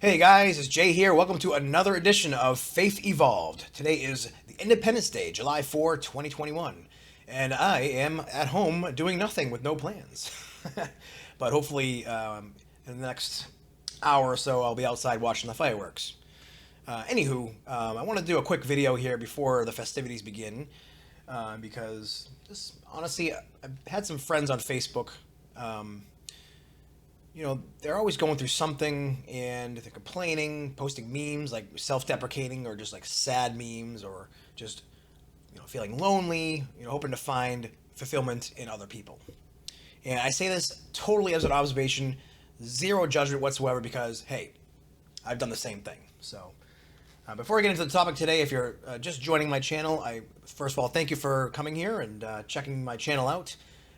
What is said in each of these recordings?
Hey guys, it's Jay here. Welcome to another edition of Faith Evolved. Today is the Independence Day, July 4, 2021, and I am at home doing nothing with no plans. But hopefully, in the next hour or so, I'll be outside watching the fireworks. I want to do a quick video here before the festivities begin because just honestly, I've had some friends on Facebook. Um, they're always going through something and they're complaining, posting memes like self-deprecating or just like sad memes or just, feeling lonely, hoping to find fulfillment in other people. And I say this totally as an observation, zero judgment whatsoever because, hey, I've done the same thing. So, before I get into the topic today, if you're just joining my channel, I first of all thank you for coming here and checking my channel out.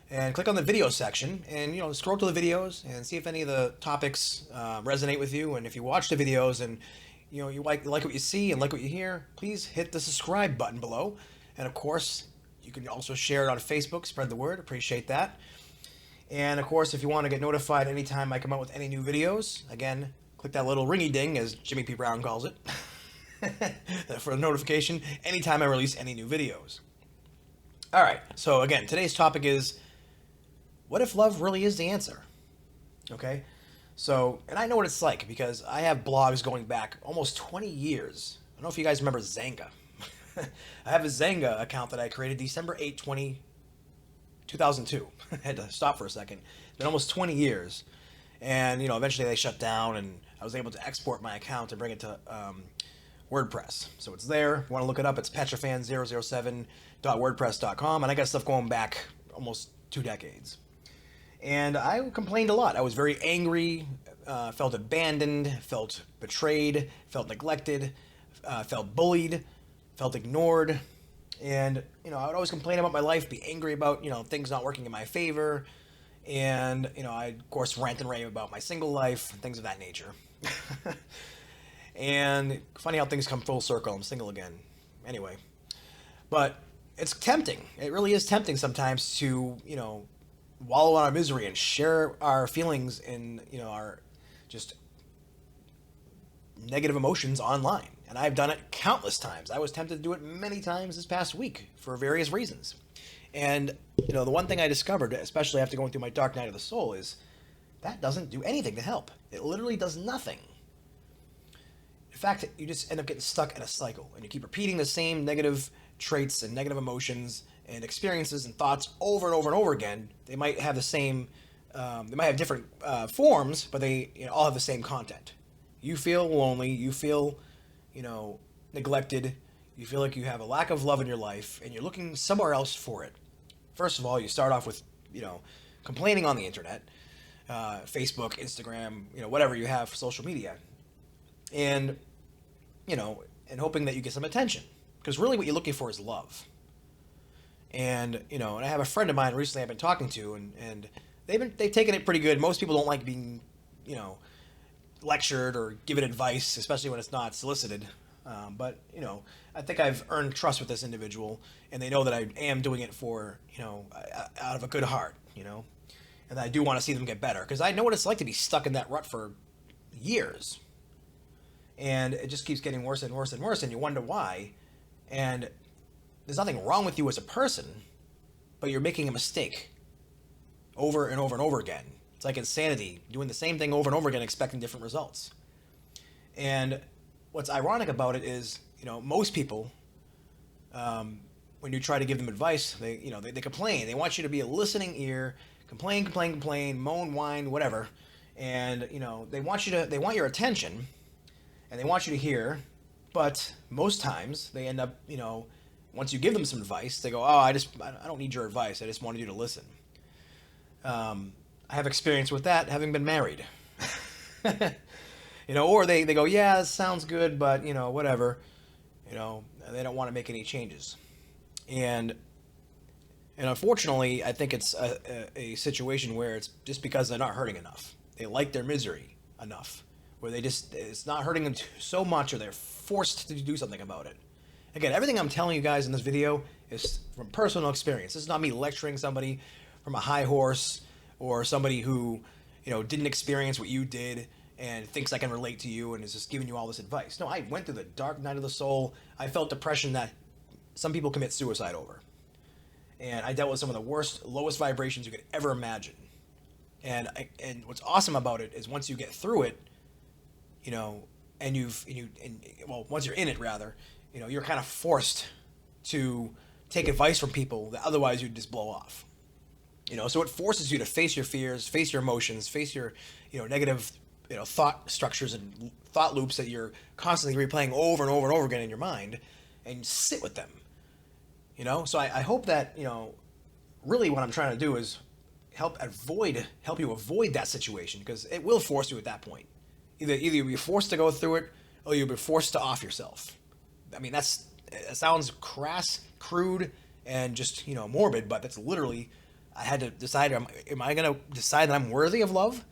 And click on the video section and scroll to the videos and see if any of the topics resonate with you. And if you watch the videos and you like what you see and like what you hear, please hit the subscribe button below. And of course, you can also share it on Facebook, spread the word. Appreciate that. And of course, if you want to get notified anytime I come out with any new videos, again, click that little ringy ding, as Jimmy P. Brown calls it, for a notification anytime I release any new videos. All right. So again, today's topic is, what if love really is the answer? Okay? So, and I know what it's like because I have blogs going back almost 20 years. I don't know if you guys remember Zanga. I have a Zanga account that I created December 8, 2002. I had to stop for a second. It's been almost 20 years. And, eventually they shut down and I was able to export my account and bring it to WordPress. So it's there. If you want to look it up, it's petrofan007.wordpress.com. And I got stuff going back almost 2 decades. And I complained a lot. I was very angry, felt abandoned, felt betrayed, felt neglected, felt bullied, felt ignored. And, I would always complain about my life, be angry about, things not working in my favor. And, I, of course, rant and rave about my single life, things of that nature. And funny how things come full circle. I'm single again. Anyway. But it's tempting. It really is tempting sometimes to, wallow in our misery and share our feelings in our just negative emotions online. And I've done it countless times. I was tempted to do it many times this past week for various reasons. And the one thing I discovered, especially after going through my dark night of the soul, is that doesn't do anything to help. It literally does nothing. In fact, you just end up getting stuck in a cycle and you keep repeating the same negative traits and negative emotions and experiences and thoughts over and over and over again. They might have the same, they might have different forms, but they all have the same content. You feel lonely, you feel, neglected, you feel like you have a lack of love in your life, and you're looking somewhere else for it. First of all, you start off with, complaining on the internet, Facebook, Instagram, whatever you have for social media, and, and hoping that you get some attention. Because really what you're looking for is love. And and I have a friend of mine recently I've been talking to, and they've taken it pretty good. Most people don't like being, lectured or given advice, especially when it's not solicited. But I think I've earned trust with this individual, and they know that I am doing it for out of a good heart, and that I do want to see them get better because I know what it's like to be stuck in that rut for years, and it just keeps getting worse and worse and worse, and you wonder why, and there's nothing wrong with you as a person, but you're making a mistake over and over and over again. It's like insanity, doing the same thing over and over again, expecting different results. And what's ironic about it is, most people, when you try to give them advice, they complain. They want you to be a listening ear, complain, moan, whine, whatever. And, they want your attention, and they want you to hear, but most times they end up, once you give them some advice, they go, "Oh, I don't need your advice. I just wanted you to listen." I have experience with that, having been married. Or they go, "Yeah, this sounds good, but whatever." They don't want to make any changes, and unfortunately, I think it's a situation where it's just because they're not hurting enough. They like their misery enough, where it's not hurting them so much, or they're forced to do something about it. Again, everything I'm telling you guys in this video is from personal experience. This is not me lecturing somebody from a high horse or somebody who, didn't experience what you did. and thinks I can relate to you and is just giving you all this advice. No, I went through the dark night of the soul. I felt depression that some people commit suicide over. And I dealt with some of the worst, lowest vibrations you could ever imagine. And what's awesome about it is once you get through it, you know, once you're in it rather, you know, you're kind of forced to take advice from people that otherwise you'd just blow off. You know, so it forces you to face your fears, face your emotions, face your, you know, negative, you know, thought structures and thought loops that you're constantly replaying over and over and over again in your mind, and sit with them. You know, so I hope that, you know, really what I'm trying to do is help you avoid that situation, because it will force you at that point. Either you'll be forced to go through it, or you'll be forced to off yourself. I mean, it sounds crass, crude, and just, you know, morbid, but that's literally, I had to decide, am I going to decide that I'm worthy of love?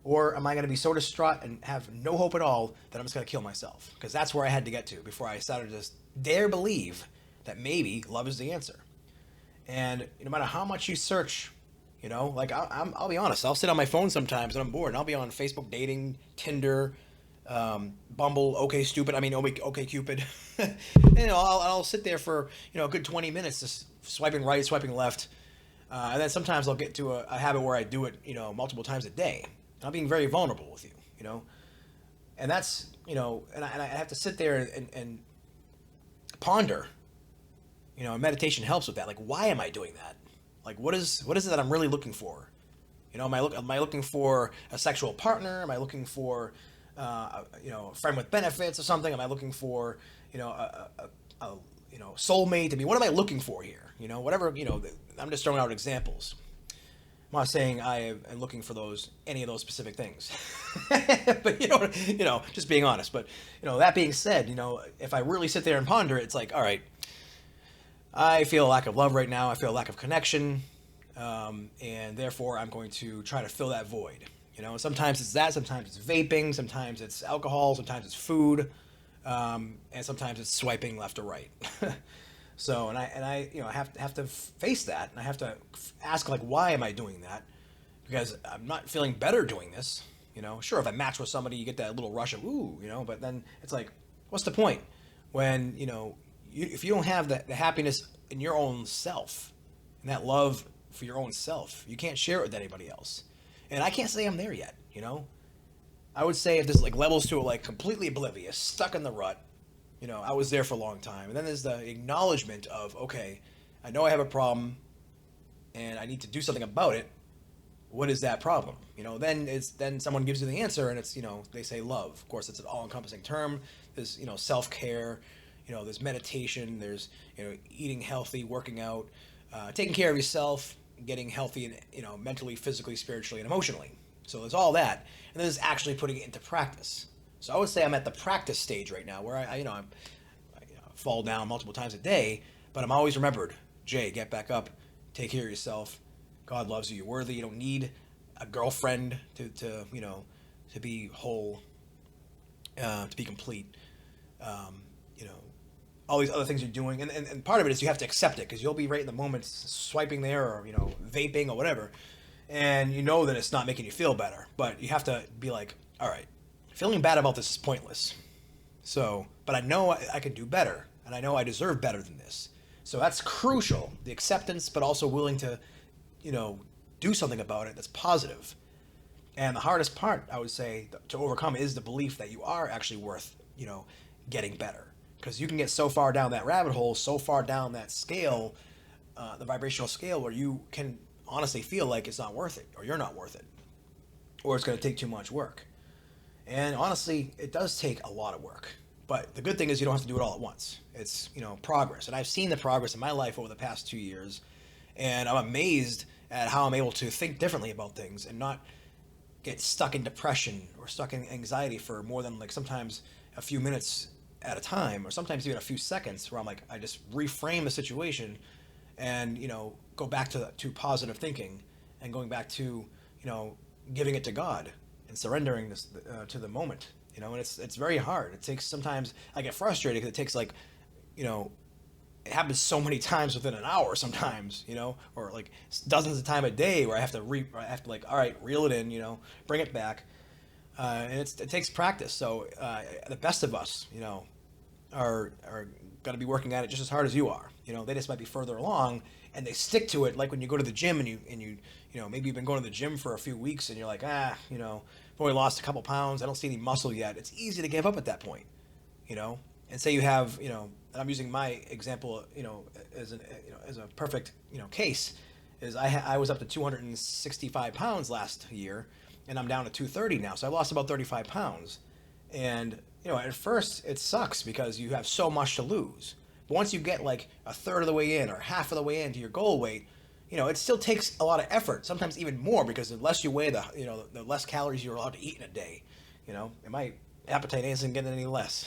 Or am I going to be so distraught and have no hope at all that I'm just going to kill myself? Because that's where I had to get to before I started to just dare believe that maybe love is the answer. And no matter how much you search, you know, like I'll be honest, I'll sit on my phone sometimes and I'm bored, and I'll be on Facebook dating, Tinder, Bumble, OkCupid. And, you know, I'll sit there for, you know, a good 20 minutes just swiping right, swiping left. And then sometimes I'll get to a habit where I do it, you know, multiple times a day. And I'm being very vulnerable with you, you know. And that's, you know, and I have to sit there and ponder. You know, and meditation helps with that. Like, why am I doing that? Like, what is it that I'm really looking for? You know, am I looking for a sexual partner? Am I looking for, you know, a friend with benefits or something? Am I looking for, you know, a you know, soulmate? I mean, what am I looking for here? You know, whatever. You know, I'm just throwing out examples. I'm not saying I am looking for any of those specific things, but you know, just being honest. But you know, that being said, you know, if I really sit there and ponder, it's like, all right, I feel a lack of love right now. I feel a lack of connection, and therefore I'm going to try to fill that void. You know, sometimes it's that, sometimes it's vaping, sometimes it's alcohol, sometimes it's food, and sometimes it's swiping left or right. So, and I, you know, I have to face that, and I have to ask, like, why am I doing that? Because I'm not feeling better doing this. You know, sure, if I match with somebody, you get that little rush of ooh, you know, but then it's like, what's the point when, you know, if you don't have the happiness in your own self and that love for your own self, you can't share it with anybody else. And I can't say I'm there yet, you know. I would say if there's like levels to it, like completely oblivious, stuck in the rut, you know, I was there for a long time. And then there's the acknowledgement of, okay, I know I have a problem and I need to do something about it. What is that problem? You know, then someone gives you the answer, and it's, you know, they say love. Of course, it's an all-encompassing term. There's, you know, self-care, you know, there's meditation, there's, you know, eating healthy, working out, taking care of yourself, getting healthy, and, you know, mentally, physically, spiritually, and emotionally. So there's all that, and then there's actually putting it into practice. So I would say I'm at the practice stage right now, where I you know, I fall down multiple times a day, but I'm always remembered, Jay, get back up, take care of yourself. God loves you. You're worthy. You don't need a girlfriend to you know, to be whole, to be complete. You know, all these other things you're doing, and part of it is you have to accept it, because you'll be right in the moment swiping there, or, you know, vaping or whatever, and you know that it's not making you feel better, but you have to be like, all right, feeling bad about this is pointless. So, but I know I can do better, and I know I deserve better than this. So that's crucial, the acceptance, but also willing to, you know, do something about it that's positive. And the hardest part, I would say, to overcome is the belief that you are actually worth, you know, getting better. Because you can get so far down that rabbit hole, so far down that scale, the vibrational scale, where you can honestly feel like it's not worth it, or you're not worth it, or it's going to take too much work. And honestly, it does take a lot of work. But the good thing is you don't have to do it all at once. It's, you know, progress. And I've seen the progress in my life over the past 2 years. And I'm amazed at how I'm able to think differently about things and not get stuck in depression or stuck in anxiety for more than, like, sometimes a few minutes at a time, or sometimes even a few seconds, where I'm like, I just reframe the situation and, you know, go back to positive thinking, and going back to, you know, giving it to God and surrendering this to the moment, you know. And it's very hard. It takes, sometimes I get frustrated because it takes, like, you know, it happens so many times within an hour sometimes, you know, or like dozens of times a day, where I have to like, all right, reel it in, you know, bring it back. and it takes practice. So the best of us, are going to be working at it just as hard as you are. They just might be further along, and they stick to it. Like when you go to the gym and maybe you've been going to the gym for a few weeks, and you're like, I've only lost a couple pounds. I don't see any muscle yet. It's easy to give up at that point, And say you have, and I'm using my example, as a perfect, case, is I was up to 265 pounds last year, and I'm down to 230 now. So I lost about 35 pounds, and at first it sucks because you have so much to lose. But once you get like a third of the way in or half of the way into your goal weight, it still takes a lot of effort. Sometimes even more, because the less you weigh, the less calories you're allowed to eat in a day. And my appetite isn't getting any less.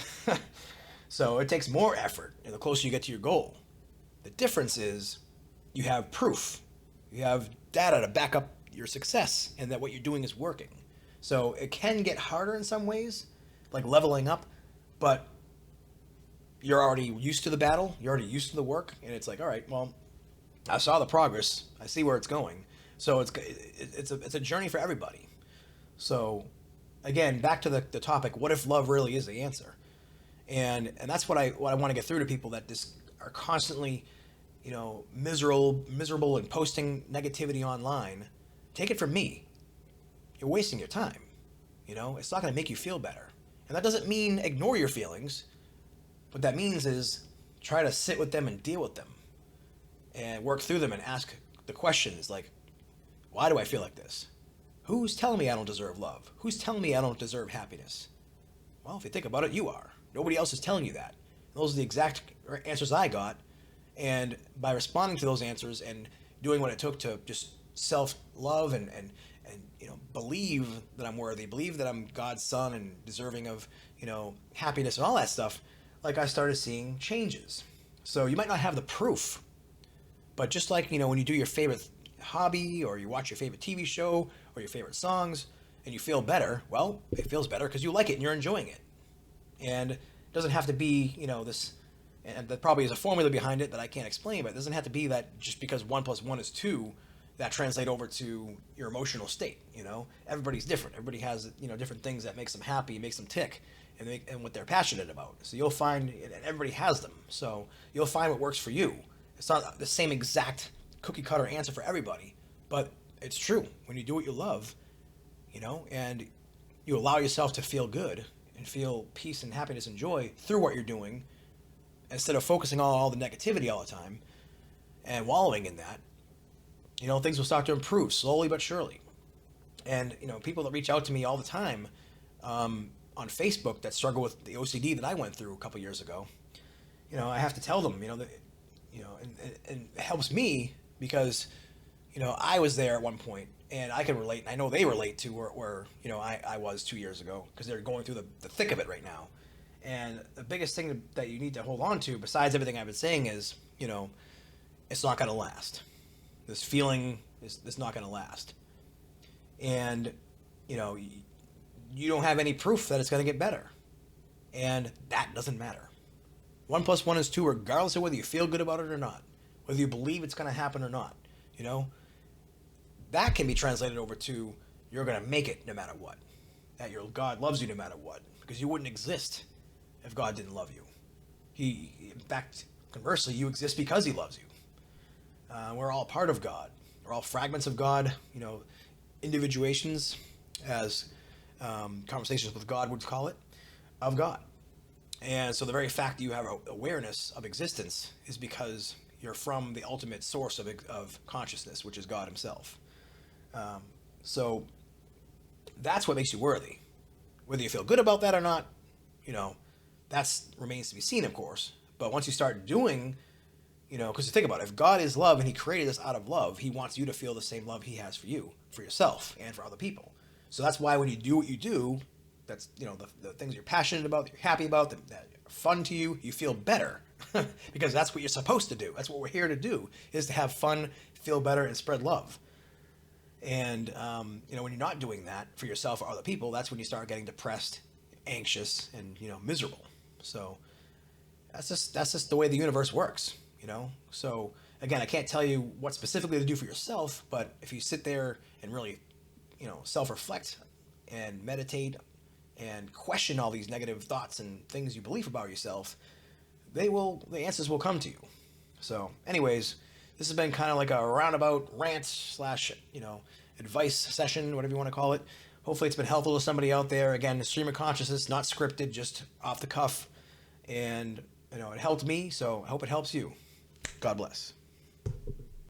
So it takes more effort the closer you get to your goal. The difference is you have proof. You have data to back up your success and that what you're doing is working. So it can get harder in some ways, like leveling up, but you're already used to the battle. You're already used to the work. And it's like, all right, well, I saw the progress. I see where it's going. So it's a journey for everybody. So again, back to the topic, what if love really is the answer? And that's what I want to get through to people that just are constantly, miserable and posting negativity online. Take it from me. You're wasting your time. It's not going to make you feel better. And that doesn't mean ignore your feelings. What that means is try to sit with them and deal with them and work through them and ask the questions like, why do I feel like this? Who's telling me I don't deserve love? Who's telling me I don't deserve happiness? Well, if you think about it, you are. Nobody else is telling you that. And those are the exact answers I got. And by responding to those answers and doing what it took to just self-love and believe that I'm worthy, believe that I'm God's son and deserving of, happiness and all that stuff, like I started seeing changes. So you might not have the proof, but just like, when you do your favorite hobby or you watch your favorite TV show or your favorite songs and you feel better, well, it feels better because you like it and you're enjoying it. And it doesn't have to be, this, and there probably is a formula behind it that I can't explain, but it doesn't have to be that just because 1 + 1 is 2, that translate over to your emotional state. Everybody's different. Everybody has, different things that makes them happy, makes them tick, and what they're passionate about. So you'll find, and everybody has them. So you'll find what works for you. It's not the same exact cookie cutter answer for everybody, but it's true. When you do what you love, and you allow yourself to feel good and feel peace and happiness and joy through what you're doing, instead of focusing on all the negativity all the time and wallowing in that, things will start to improve slowly but surely. And, people that reach out to me all the time on Facebook that struggle with the OCD that I went through a couple years ago, I have to tell them, that, and it helps me because, I was there at one point and I can relate. And I know they relate to where I was 2 years ago because they're going through the thick of it right now. And the biggest thing that you need to hold on to, besides everything I've been saying, is, it's not going to last. This feeling is not going to last. And, you don't have any proof that it's going to get better. And that doesn't matter. 1 + 1 is 2, regardless of whether you feel good about it or not, whether you believe it's going to happen or not. That can be translated over to you're going to make it no matter what. That your God loves you no matter what, because you wouldn't exist if God didn't love you. In fact, conversely, you exist because he loves you. We're all part of God. We're all fragments of God, individuations, as Conversations with God would call it, of God. And so the very fact that you have awareness of existence is because you're from the ultimate source of consciousness, which is God himself. So that's what makes you worthy. Whether you feel good about that or not, that remains to be seen, of course. But once you start doing, because you think about it, if God is love and he created us out of love, he wants you to feel the same love he has for you, for yourself, and for other people. So that's why when you do what you do, that's, the things you're passionate about, that you're happy about, that are fun to you, you feel better. Because that's what you're supposed to do. That's what we're here to do, is to have fun, feel better, and spread love. And, when you're not doing that for yourself or other people, that's when you start getting depressed, anxious, and, miserable. So that's just the way the universe works, So again, I can't tell you what specifically to do for yourself, but if you sit there and really, self-reflect and meditate and question all these negative thoughts and things you believe about yourself, the answers will come to you. So, anyways, this has been kind of like a roundabout rant slash, advice session, whatever you want to call it. Hopefully it's been helpful to somebody out there. Again, stream of consciousness, not scripted, just off the cuff. And, it helped me, so I hope it helps you. God bless.